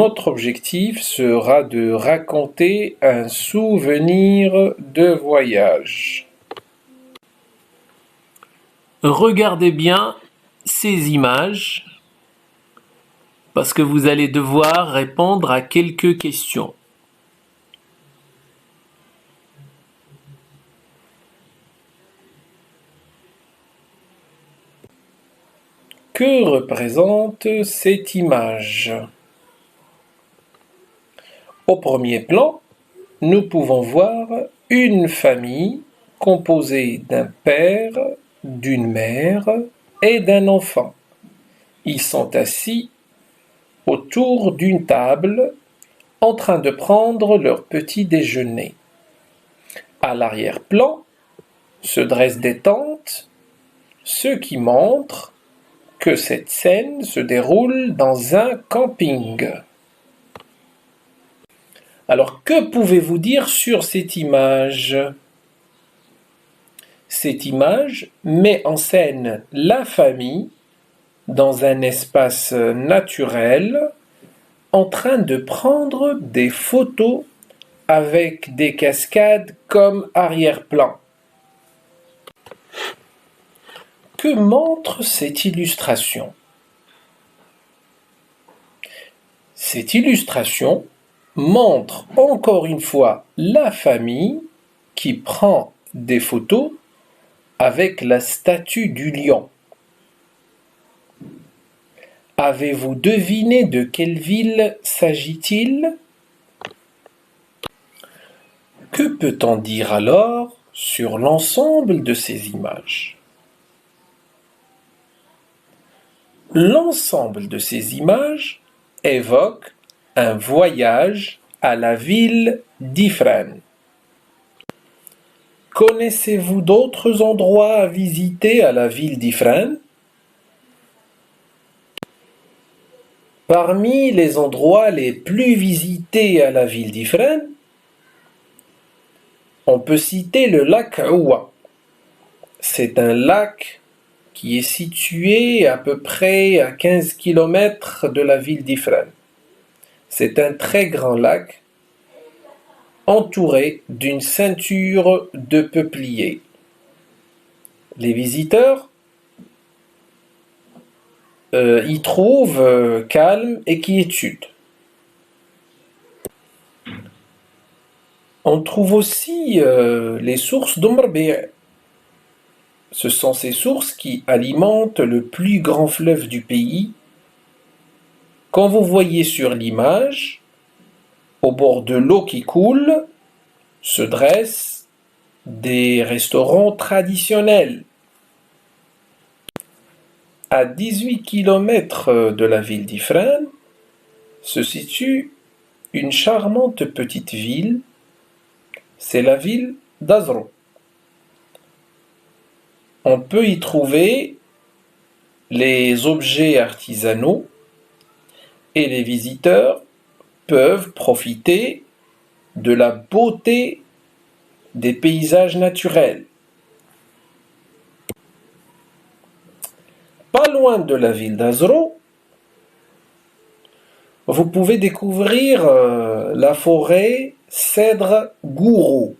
Notre objectif sera de raconter un souvenir de voyage. Regardez bien ces images parce que vous allez devoir répondre à quelques questions. Que représente cette image? Au premier plan, nous pouvons voir une famille composée d'un père, d'une mère et d'un enfant. Ils sont assis autour d'une table en train de prendre leur petit déjeuner. À l'arrière-plan se dressent des tentes, ce qui montre que cette scène se déroule dans un camping. Alors, que pouvez-vous dire sur cette image? Cette image met en scène la famille dans un espace naturel en train de prendre des photos avec des cascades comme arrière-plan. Que montre cette illustration? Cette illustration montre encore une fois la famille qui prend des photos avec la statue du lion. Avez-vous deviné de quelle ville s'agit-il? Que peut-on dire alors sur l'ensemble de ces images? L'ensemble de ces images évoque un voyage à la ville d'Ifrane. Connaissez-vous d'autres endroits à visiter à la ville d'Ifrane? Parmi les endroits les plus visités à la ville d'Ifrane, on peut citer le lac Aoua. C'est un lac qui est situé à peu près à 15 km de la ville d'Ifrane. C'est un très grand lac entouré d'une ceinture de peupliers. Les visiteurs y trouvent calme et quiétude. On trouve aussi les sources d'Omrbi'. Ce sont ces sources qui alimentent le plus grand fleuve du pays. Quand vous voyez sur l'image, au bord de l'eau qui coule, se dressent des restaurants traditionnels. À 18 km de la ville d'Ifrane se situe une charmante petite ville, c'est la ville d'Azro. On peut y trouver les objets artisanaux et les visiteurs peuvent profiter de la beauté des paysages naturels. Pas loin de la ville d'Azro, vous pouvez découvrir la forêt Cèdre Gourou.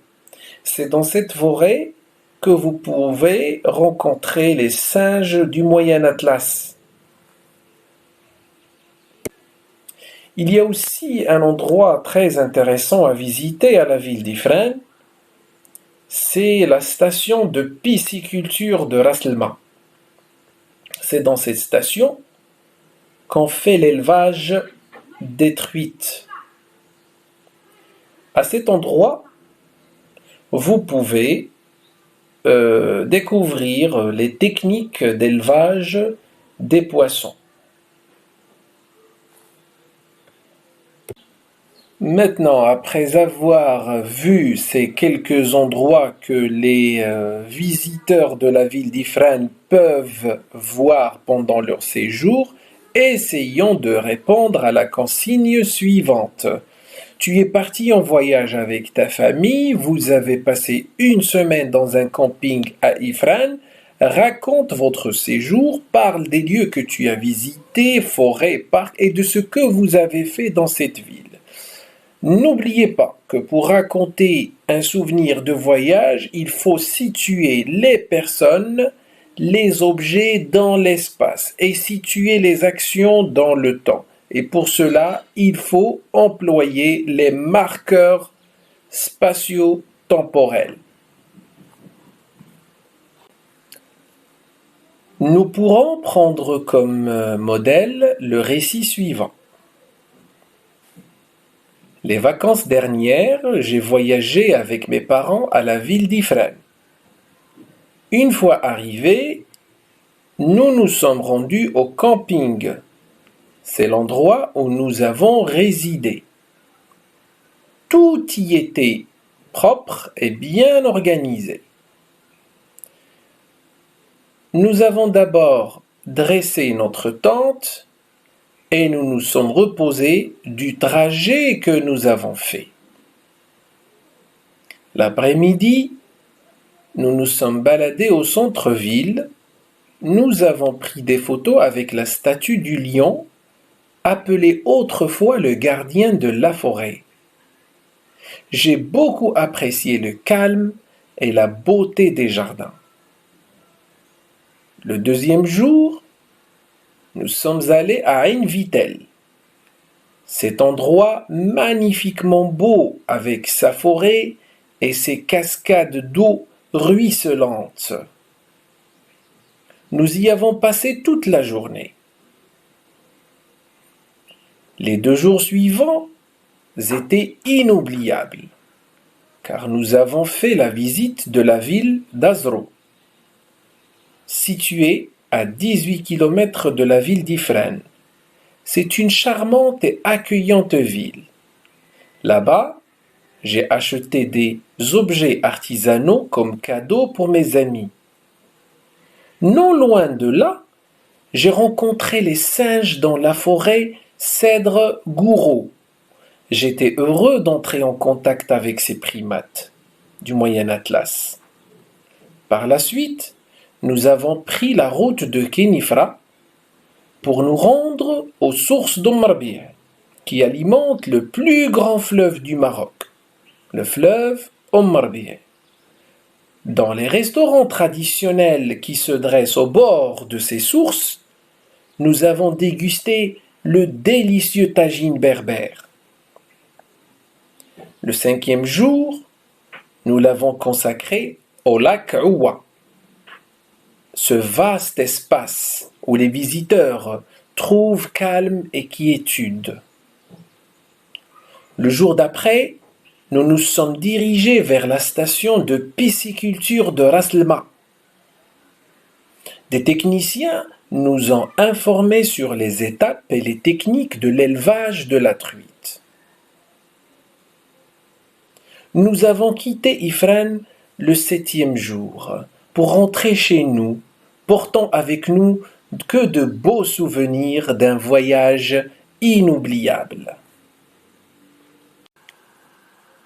C'est dans cette forêt que vous pouvez rencontrer les singes du Moyen Atlas. Il y a aussi un endroit très intéressant à visiter à la ville d'Ifrane, c'est la station de pisciculture de Ras El-Ma. C'est dans cette station qu'on fait l'élevage des truites. À cet endroit, vous pouvez découvrir les techniques d'élevage des poissons. Maintenant, après avoir vu ces quelques endroits que les visiteurs de la ville d'Ifrane peuvent voir pendant leur séjour, essayons de répondre à la consigne suivante. Tu es parti en voyage avec ta famille, vous avez passé une semaine dans un camping à Ifrane. Raconte votre séjour, parle des lieux que tu as visités, forêts, parcs et de ce que vous avez fait dans cette ville. N'oubliez pas que pour raconter un souvenir de voyage, il faut situer les personnes, les objets dans l'espace et situer les actions dans le temps. Et pour cela, il faut employer les marqueurs spatio-temporels. Nous pourrons prendre comme modèle le récit suivant. Les vacances dernières, j'ai voyagé avec mes parents à la ville d'Ifrane. Une fois arrivés, nous nous sommes rendus au camping. C'est l'endroit où nous avons résidé. Tout y était propre et bien organisé. Nous avons d'abord dressé notre tente et nous nous sommes reposés du trajet que nous avons fait. L'après-midi, nous nous sommes baladés au centre-ville. Nous avons pris des photos avec la statue du lion, appelé autrefois le gardien de la forêt. J'ai beaucoup apprécié le calme et la beauté des jardins. Le deuxième jour, nous sommes allés à Ain Vitel. Cet endroit magnifiquement beau avec sa forêt et ses cascades d'eau ruisselantes. Nous y avons passé toute la journée. Les 2 jours suivants étaient inoubliables, car nous avons fait la visite de la ville d'Azro, située à 18 km de la ville d'Ifrane. C'est une charmante et accueillante ville. Là-bas, j'ai acheté des objets artisanaux comme cadeaux pour mes amis. Non loin de là, j'ai rencontré les singes dans la forêt Cèdre Gouraud. J'étais heureux d'entrer en contact avec ces primates du Moyen Atlas. Par la suite, nous avons pris la route de Khénifra pour nous rendre aux sources d'Omarbie, qui alimentent le plus grand fleuve du Maroc, le fleuve Omarbie. Dans les restaurants traditionnels qui se dressent au bord de ces sources, nous avons dégusté le délicieux tagine berbère. Le 5e jour, nous l'avons consacré au lac Ouwa, ce vaste espace où les visiteurs trouvent calme et quiétude. Le jour d'après, nous nous sommes dirigés vers la station de pisciculture de Ras Lma. Des techniciens nous ont informés sur les étapes et les techniques de l'élevage de la truite. Nous avons quitté Ifrane le 7e jour pour rentrer chez nous, portant avec nous que de beaux souvenirs d'un voyage inoubliable.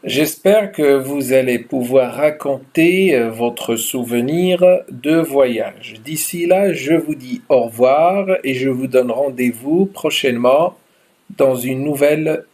J'espère que vous allez pouvoir raconter votre souvenir de voyage. D'ici là, je vous dis au revoir et je vous donne rendez-vous prochainement dans une nouvelle